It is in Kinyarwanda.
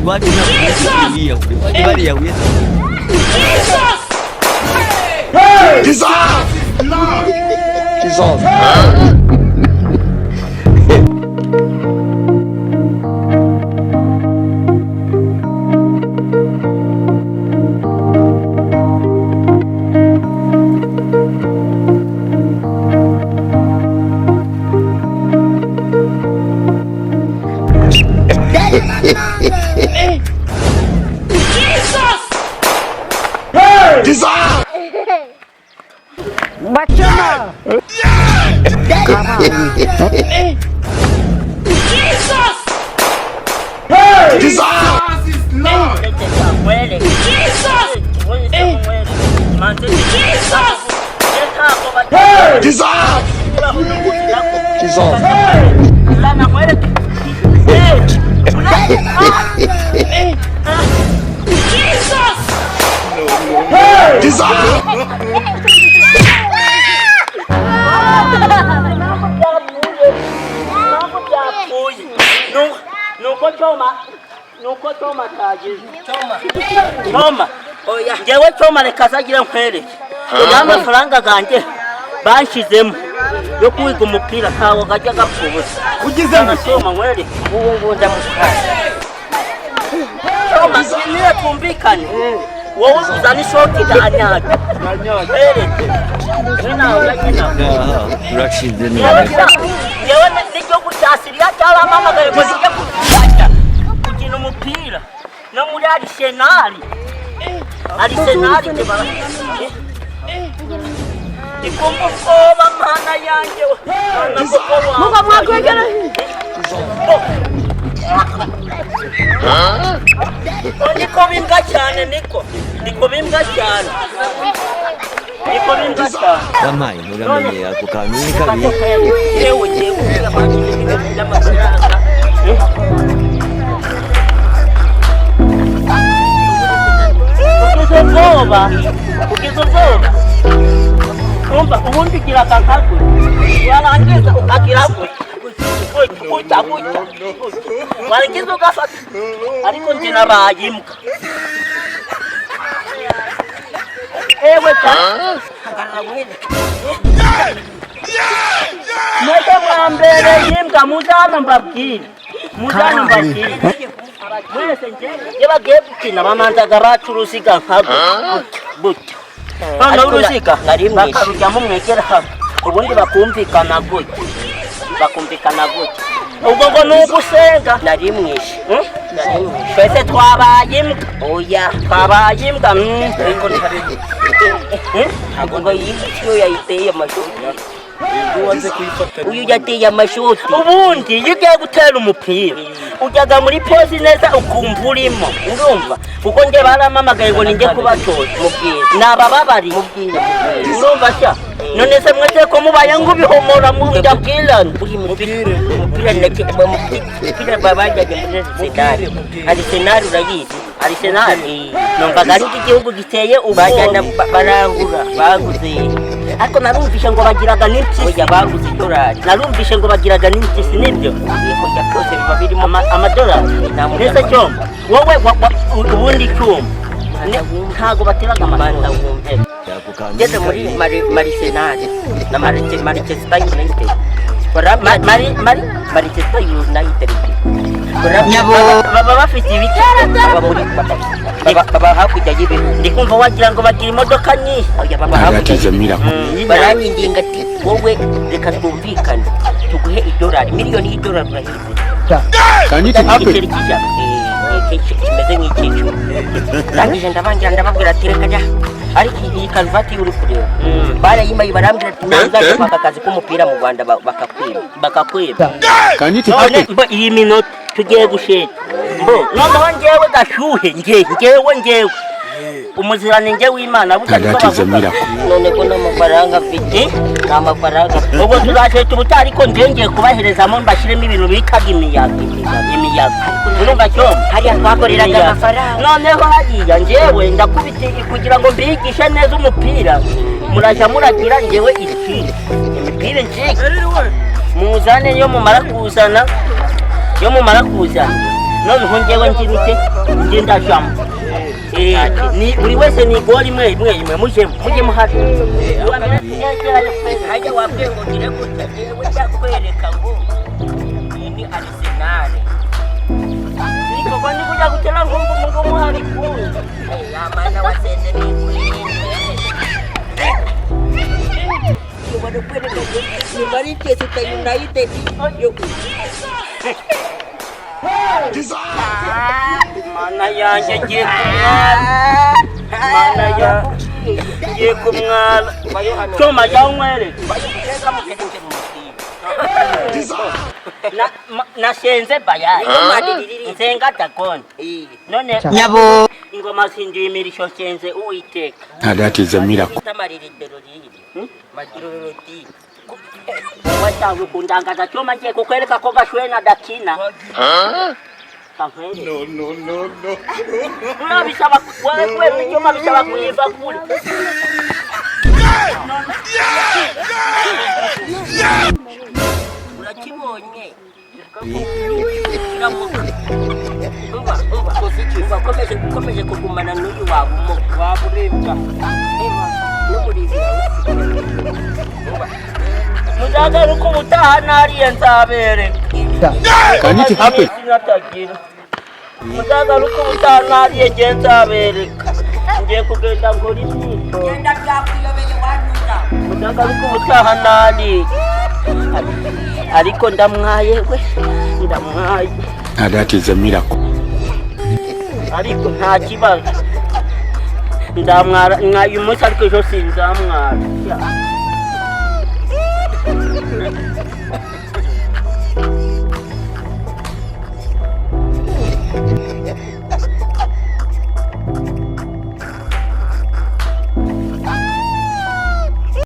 Watu wanakulia kule. Bali ya wewe. Jesus! Jesus! Bacana! Karabaye! Jesus! Jesus! is Lord! Jesus! Nuko Toma tagize. Toma. Oya. Ngewe Toma reka azagira nkwereke. Oya amafaranga ganjye banshizemo yo kwiga umupira ntawo gajya gapfubuza. Ugizemo Toma nkwereke. Ubu ngunda mushaka. Toma sinire twumvikane. Wowe uzana ishoti danyaga. Nkwereke. Ninawe yakina. Urashize ni. Ngewe n'icyo gucyasiriya cyaramamagaye ngo nige kujya gukina umupira no muri Arsenal tebara ikumva ubwoba mana yanjye Muga mwakwegera niko bimbwa cyane niko bimbwa cyane Wamaye mugamenye ako kantu ni kabi. Yewe y'amafaranga Ukizo ubwoba umva ubundi gira kakagwe warangiza ukagira kuta warangiza ugafata ariko njye nabaye imbwa ewe mwese mwambere imbwa muzana mbabwire mwese njye bagiye gukina bamanzaga bacu uruziga nkago gutya hano uruziga bakarujyamo mwegera hamwe ubundi bakumvikana gutya ubwo ngo ni ugusenga nari mwishe twese twabaye imbwa oya twabaye imbwa ntabwo ngo iyo yayiteye amashuri uyu yateye amashoti ubundi iyo ugiye gutera umupira ujyaga muri pozi neza ukumva urimo urumva kuko njye baramamagaye ngo ninjye kubatoza mubwire nabababari urumva sha none se mwese ko mubaye ngo ubihomora mu ndabwirana uri mupira babajyaga muri Arsenal urayizi Arsenal numvaga ari igihugu giteye ubajyana barangura baguze ariko narumvishe ngo bagiraga n'impyisi baguze $1 narumvishe ngo bagiraga n'impyisi nibyo yego cyose biba birimo amadolari nese cyo wowe ubundi cyuma ntago batiraga amanda wumve ngeze muri Arsenal na Manchester United Manchester United baba bafite ibiti baba hakurya y'ibihe ndikumva wagira ngo bagira imodoka nyinshi baba hakurya baranyinginga ati wowe reka twumvikane tuguhe $1 miliyoni y'I$1 urahize Kandi kimeze nk'icyiciro rangije ndababwira ati reka jya ariko iyi karuvati uri kureba barayimaye barambwira ati nazaje kwaka akazi k'umupira mu Rwanda bakakwiba kandi iyi minota tugiye gusheta noneho njyewe Gashuhe njyewe umuziranenge w'Imana none ko n'amafaranga mfite n'amafaranga ubwo tuzasheta ubutari ariko ngiye kubaherezamo mbashiremo ibintu bitaga imiyaga urumva cyo hariya twakoreraga amafaranga noneho hariya njyewe ndakubitiye kugira ngo mbigishe neza umupira muraja muragira njyewe imipira njye muzane yo mumara kuzana none hongewe njirute ngenda jambo ni buri wese ni goli imwe muje muhari hajya wabwiye ngo ngire gutya yewe cyakwereka ngo ni Arsenal niko kwani kuja kutela ngo muhari kundi amana wasende ni Bado puede ni Manchester United yo mana yanjye ngiye mana ya ngiye kumwala choma yaumwele na senze bayaye nsenga takoni none nyabo ingoma sindimirisho senze Ufite that is a miracle Magiroti wacha kundanga choma je kukwereka ko Gashuhe na dakina no unabisaba wewe choma bisaba kuiva kule unakibonye komeje kugumana n'uyu waburebwa Muzaga uko utaha nariye nzabere Can it happen? Muzaga uko utaha nariye nzabere ngiye kugenda ngori nito genda byakuyobeye waduza Muzaga uko utaha nari ariko ndamwaye we ndamwaye That is a miracle ariko nta kibazo ndamwara uyu munsi ariko ejo sinzamwara